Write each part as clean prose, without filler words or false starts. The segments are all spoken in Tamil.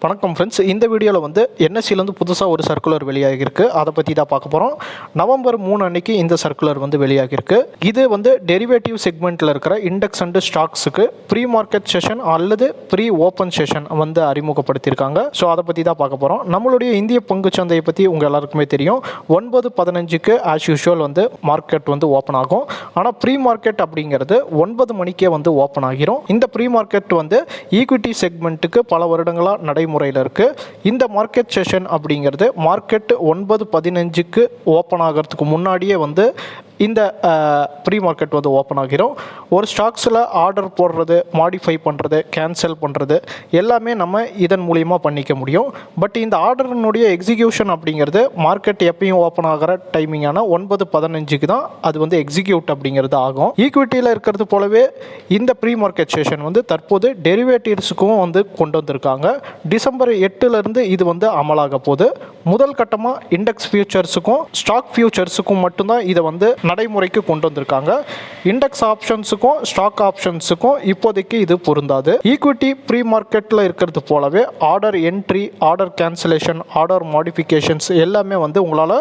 வணக்கம் ஃப்ரெண்ட்ஸ், இந்த வீடியோவில் வந்து என்எஸ்சிலேருந்து புதுசாக ஒரு சர்க்குலர் வெளியாகிருக்கு. அதை பற்றி தான் பார்க்க போகிறோம். நவம்பர் 3 அன்னைக்கு இந்த சர்க்குலர் வந்து வெளியாகிருக்கு. இது வந்து டெரிவேட்டிவ் செக்மெண்ட்டில் இருக்கிற இண்டெக்ஸ் அண்ட் ஸ்டாக்ஸுக்கு ப்ரீ மார்க்கெட் செஷன் அல்லது ப்ரீ ஓப்பன் செஷன் வந்து அறிமுகப்படுத்தியிருக்காங்க. ஸோ அதை பற்றி தான் பார்க்க போகிறோம். நம்மளுடைய இந்திய பங்குச்சந்தையை பற்றி உங்கள் எல்லாருக்குமே தெரியும். 9:15க்கு ஆஸ் யூஷுவல் வந்து மார்க்கெட் வந்து ஓப்பன் ஆகும். ஆனால் ப்ரீ மார்க்கெட் அப்படிங்கிறது 9 மணிக்கே வந்து ஓப்பன் ஆகிரும். இந்த ப்ரீ மார்க்கெட் வந்து ஈக்விட்டி செக்மெண்ட்டுக்கு பல வருடங்களாக நடைமுறையில் இருக்குது. இந்த மார்க்கெட் செஷன் அப்படிங்கிறது மார்க்கெட் 9:15க்கு ஓப்பன் ஆகிறதுக்கு முன்னாடியே வந்து இந்த ப்ரீ மார்க்கெட் வந்து ஓப்பன் ஆகிரும். ஒரு ஸ்டாக்ஸில் ஆர்டர் போடுறது, மாடிஃபை பண்ணுறது, கேன்சல் பண்ணுறது எல்லாமே நம்ம இதன் மூலிமா பண்ணிக்க முடியும். பட் இந்த ஆர்டரினுடைய எக்ஸிக்யூஷன் அப்படிங்கிறது மார்க்கெட் எப்பயும் ஓப்பன் ஆகிற டைமிங்கான 9:15க்கு தான் அது வந்து எக்ஸிக்யூட் அப்படிங்கிறது ஆகும். ஈக்விட்டியில் இருக்கிறது போலவே இந்த ப்ரீ மார்க்கெட் செஷன் வந்து தற்போது டெரிவேட்டிவ்ஸுக்கும் வந்து கொண்டு வந்திருக்காங்க. டிசம்பர் 8லேருந்து இது வந்து அமலாக போகுது. முதல் கட்டமாக இண்டெக்ஸ் ஃபியூச்சர்ஸுக்கும் ஸ்டாக் ஃபியூச்சர்ஸுக்கும் மட்டும்தான் இதை வந்து நடைமுறைக்கு கொண்டு வந்திருக்காங்க. இண்டெக்ஸ் ஆப்ஷன்ஸுக்கும் ஸ்டாக் ஆப்ஷன்ஸுக்கும் இப்போதைக்கு இது பொருந்தாது. ஈக்விட்டி ப்ரீ மார்க்கெட்டில் இருக்கிறது போலவே order entry, order cancellation, order modifications எல்லாமே வந்து உங்களால்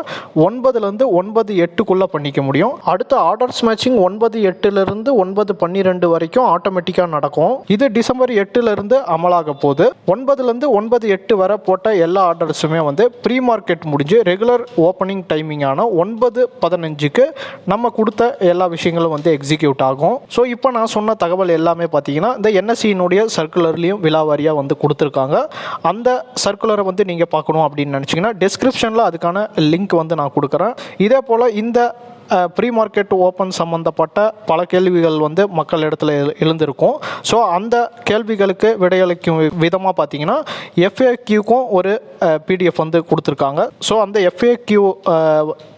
9லேருந்து 9:08க்குள்ளே பண்ணிக்க முடியும். அடுத்த ஆர்டர்ஸ் மேட்சிங் 9:08லேருந்து 9:12 வரைக்கும் ஆட்டோமேட்டிக்காக நடக்கும். இது டிசம்பர் 8லேருந்து அமலாக போகுது. 9லேருந்து 9:08 வரை போட்ட எல்லா ஆர்டர்ஸுமே வந்து ப்ரீ மார்க்கெட் முடிஞ்சு ரெகுலர் ஓப்பனிங் டைமிங்கான 9:15க்கு நம்ம கொடுத்த எல்லா விஷயங்களும் வந்து எக்ஸிக்யூட் ஆகும். ஸோ இப்போ நான் சொன்ன தகவல் எல்லாமே பார்த்தீங்கன்னா இந்த என்எஸ்சியினுடைய சர்க்குலர்லேயும் விலாவாரியாக வந்து கொடுத்துருக்காங்க. அந்த சர்க்குலரை வந்து நீங்கள் பார்க்கணும் அப்படின்னு நினச்சிங்கன்னா டிஸ்கிரிப்ஷனில் அதுக்கான லிங்க் வந்து நான் கொடுக்குறேன். இதே போல் இந்த ப்ரீ மார்க்கெட் ஓப்பன் சம்மந்தப்பட்ட பல கேள்விகள் வந்து மக்கள் இடத்துல எழுந்திருக்கும். ஸோ அந்த கேள்விகளுக்கு விடையளிக்கும் விதமாக பார்த்தீங்கன்னா எஃப்ஏக்யூக்கும் ஒரு பிடிஎஃப் வந்து கொடுத்துருக்காங்க. ஸோ அந்த எஃப்ஏக்யூ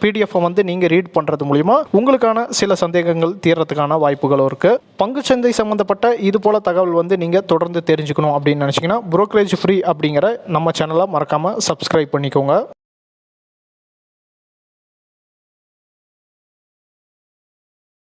பிடிஎஃப் வந்து நீங்கள் ரீட் பண்ணுறது மூலிமா உங்களுக்கான சில சந்தேகங்கள் தீர்றதுக்கான வாய்ப்புகளும் இருக்குது. பங்குச்சந்தை சம்மந்தப்பட்ட இது போல் தகவல் வந்து நீங்கள் தொடர்ந்து தெரிஞ்சுக்கணும் அப்படின்னு நினச்சிங்கன்னா புரோக்கரேஜ் ஃப்ரீ அப்படிங்கிற நம்ம சேனலை மறக்காமல் சப்ஸ்கிரைப் பண்ணிக்கோங்க.